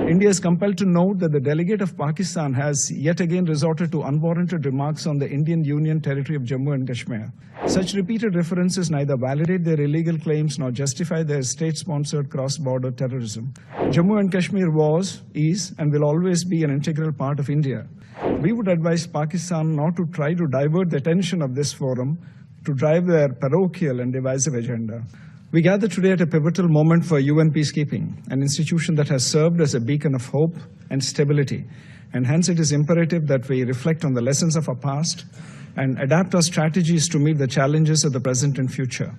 India is compelled to note that the delegate of Pakistan has yet again resorted to unwarranted remarks on the Indian Union territory of Jammu and Kashmir. Such repeated references neither validate their illegal claims nor justify their state-sponsored cross-border terrorism. Jammu and Kashmir was, is, and will always be an integral part of India. We would advise Pakistan not to try to divert the attention of this forum to drive their parochial and divisive agenda. We gather today at a pivotal moment for UN peacekeeping, an institution that has served as a beacon of hope and stability, and hence it is imperative that we reflect on the lessons of our past and adapt our strategies to meet the challenges of the present and future.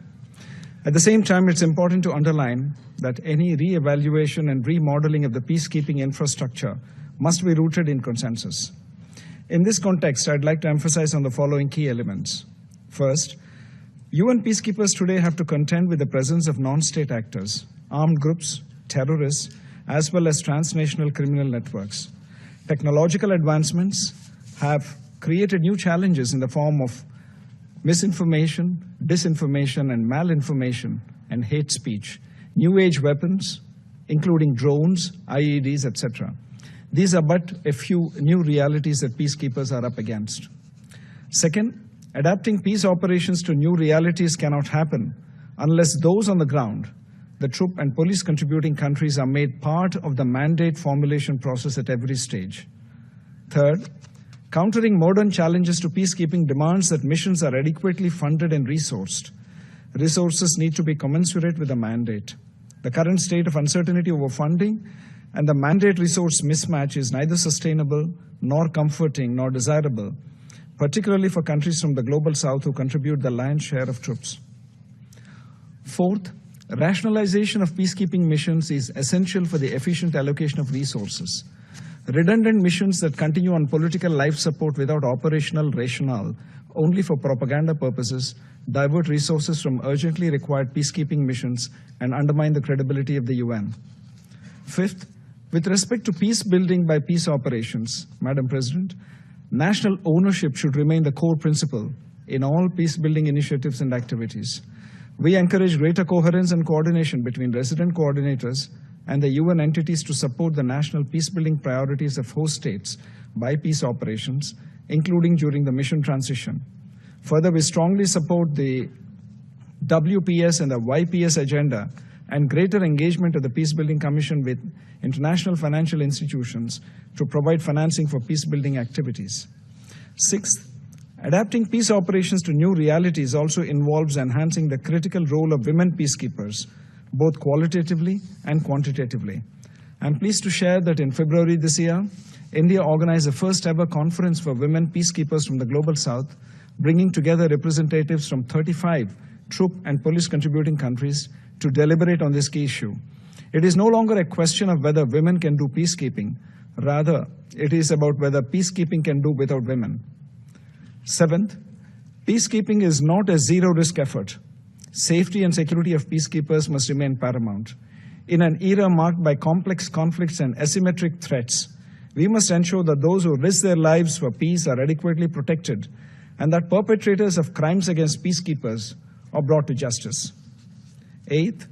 At the same time, it's important to underline that any re-evaluation and remodeling of the peacekeeping infrastructure must be rooted in consensus. In this context, I'd like to emphasize on the following key elements. First, UN peacekeepers today have to contend with the presence of non-state actors, armed groups, terrorists, as well as transnational criminal networks. Technological advancements have created new challenges in the form of misinformation, disinformation, and malinformation, and hate speech, new age weapons, including drones, IEDs, etc. These are but a few new realities that peacekeepers are up against. Second, adapting peace operations to new realities cannot happen unless those on the ground, the troop and police contributing countries, are made part of the mandate formulation process at every stage. Third, countering modern challenges to peacekeeping demands that missions are adequately funded and resourced. Resources need to be commensurate with the mandate. The current state of uncertainty over funding and the mandate-resource mismatch is neither sustainable nor comforting nor desirable, particularly for countries from the global south who contribute the lion's share of troops. Fourth, rationalization of peacekeeping missions is essential for the efficient allocation of resources. Redundant missions that continue on political life support without operational rationale only for propaganda purposes divert resources from urgently required peacekeeping missions and undermine the credibility of the UN. Fifth, with respect to peace building by peace operations, Madam President, national ownership should remain the core principle in all peace-building initiatives and activities. We encourage greater coherence and coordination between resident coordinators and the UN entities to support the national peace-building priorities of host states by peace operations, including during the mission transition. Further, we strongly support the WPS and the YPS agenda and greater engagement of the Peacebuilding Commission with international financial institutions to provide financing for peace-building activities. Sixth, adapting peace operations to new realities also involves enhancing the critical role of women peacekeepers, both qualitatively and quantitatively. I'm pleased to share that in February this year, India organized the first ever conference for women peacekeepers from the Global South, bringing together representatives from 35 troop and police contributing countries to deliberate on this key issue. It is no longer a question of whether women can do peacekeeping. Rather, it is about whether peacekeeping can do without women. Seventh, peacekeeping is not a zero-risk effort. Safety and security of peacekeepers must remain paramount. In an era marked by complex conflicts and asymmetric threats, we must ensure that those who risk their lives for peace are adequately protected and that perpetrators of crimes against peacekeepers are brought to justice. Eighth,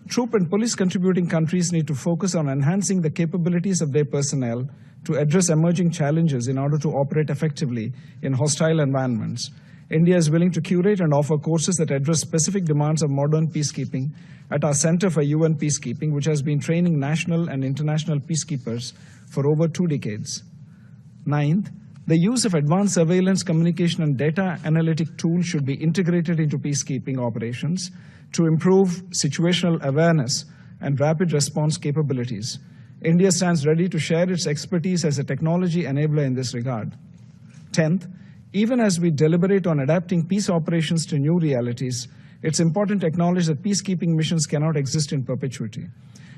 troop and police contributing countries need to focus on enhancing the capabilities of their personnel to address emerging challenges in order to operate effectively in hostile environments. India is willing to curate and offer courses that address specific demands of modern peacekeeping at our Center for UN Peacekeeping, which has been training national and international peacekeepers for over 2 decades. Ninth, the use of advanced surveillance, communication, and data analytic tools should be integrated into peacekeeping operations to improve situational awareness and rapid response capabilities. India stands ready to share its expertise as a technology enabler in this regard. 10th, even as we deliberate on adapting peace operations to new realities, it's important to acknowledge that peacekeeping missions cannot exist in perpetuity.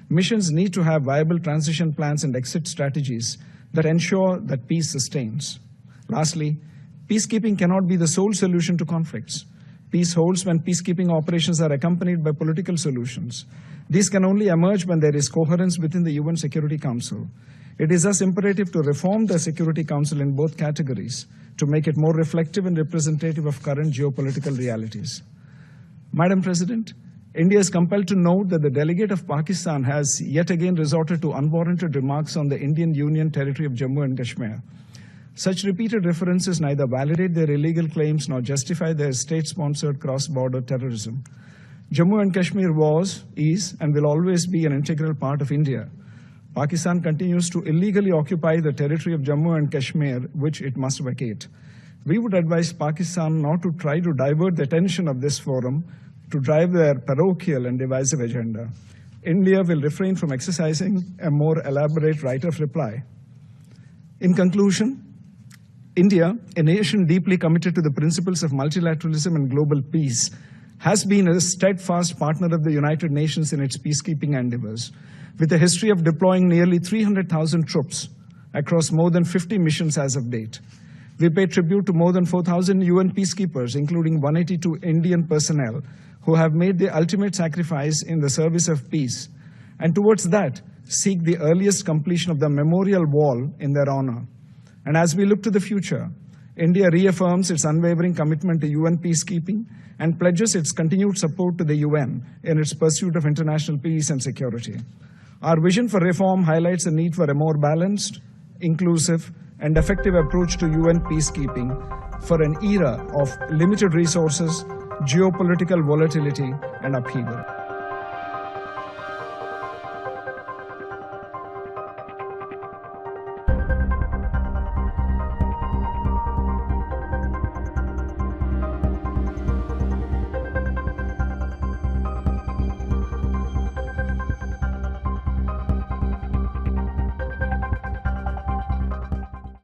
Missions need to have viable transition plans and exit strategies that ensure that peace sustains. Lastly, peacekeeping cannot be the sole solution to conflicts. Peace holds when peacekeeping operations are accompanied by political solutions. These can only emerge when there is coherence within the UN Security Council. It is thus imperative to reform the Security Council in both categories to make it more reflective and representative of current geopolitical realities. Madam President, India is compelled to note that the delegate of Pakistan has yet again resorted to unwarranted remarks on the Indian Union territory of Jammu and Kashmir. Such repeated references neither validate their illegal claims nor justify their state-sponsored cross-border terrorism. Jammu and Kashmir was, is, and will always be an integral part of India. Pakistan continues to illegally occupy the territory of Jammu and Kashmir, which it must vacate. We would advise Pakistan not to try to divert the attention of this forum to drive their parochial and divisive agenda. India will refrain from exercising a more elaborate right of reply. In conclusion, India, a nation deeply committed to the principles of multilateralism and global peace, has been a steadfast partner of the United Nations in its peacekeeping endeavors, with a history of deploying nearly 300,000 troops across more than 50 missions as of date. We pay tribute to more than 4,000 UN peacekeepers, including 182 Indian personnel, who have made the ultimate sacrifice in the service of peace, and towards that, seek the earliest completion of the memorial wall in their honor. And as we look to the future, India reaffirms its unwavering commitment to UN peacekeeping and pledges its continued support to the UN in its pursuit of international peace and security. Our vision for reform highlights the need for a more balanced, inclusive, and effective approach to UN peacekeeping for an era of limited resources, geopolitical volatility, and upheaval.